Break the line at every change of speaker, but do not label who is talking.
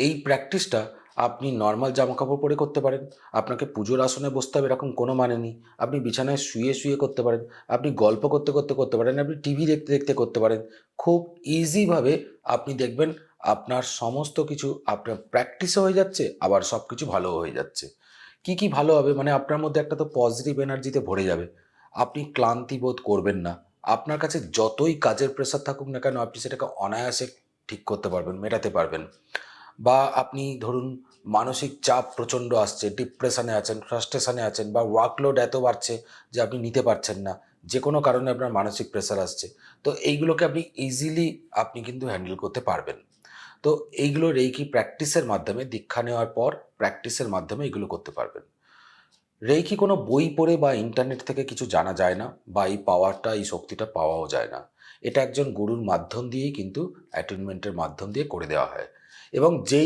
এই প্র্যাকটিসটা আপনি নর্মাল জামাকাপড় পরে করতে পারেন। আপনাকে পুজোর আসনে বসতে হবে এরকম কোনো মানে নেই। আপনি বিছানায় শুয়ে শুয়ে করতে পারেন। আপনি গল্প করতে করতে করতে পারেন। আপনি টিভি দেখতে দেখতে করতে পারেন। খুব ইজিভাবে আপনি দেখবেন আপনার সমস্ত কিছু আপনার প্র্যাকটিসও হয়ে যাচ্ছে, আবার সব কিছু ভালোও হয়ে যাচ্ছে। কি কি ভালো হবে? মানে আপনার মধ্যে একটা তো পজিটিভ এনার্জিতে ভরে যাবে। আপনি ক্লান্তি বোধ করবেন না। আপনার কাছে যতই কাজের প্রেশার থাকুক না কেন, আপনি সেটাকে অনায়াসে ঠিক করতে পারবেন, মেটাতে পারবেন। বা আপনি ধরুন মানসিক চাপ প্রচণ্ড আসছে, ডিপ্রেশনে আছেন, ফ্রাস্ট্রেশনে আছেন, বা ওয়ার্কলোড এত বাড়ছে যে আপনি নিতে পারছেন না। যে কোনো কারণে আপনার মানসিক প্রেশার আসছে। তো এইগুলোকে আপনি ইজিলি আপনি কিন্তু হ্যান্ডেল করতে পারবেন। তো এইগুলো রেইকি প্র্যাকটিসের মাধ্যমে, দীক্ষা নেওয়ার পর প্র্যাকটিসের মাধ্যমে এগুলো করতে পারবেন। রেইকি কোনো বই পড়ে বা ইন্টারনেট থেকে কিছু জানা যায় না, বা এই পাওয়ারটা, এই শক্তিটা পাওয়াও যায় না। এটা একজন গুরুর মাধ্যম দিয়েই কিন্তু অ্যাটেনমেন্টের মাধ্যম দিয়ে করে দেওয়া হয়। এবং যেই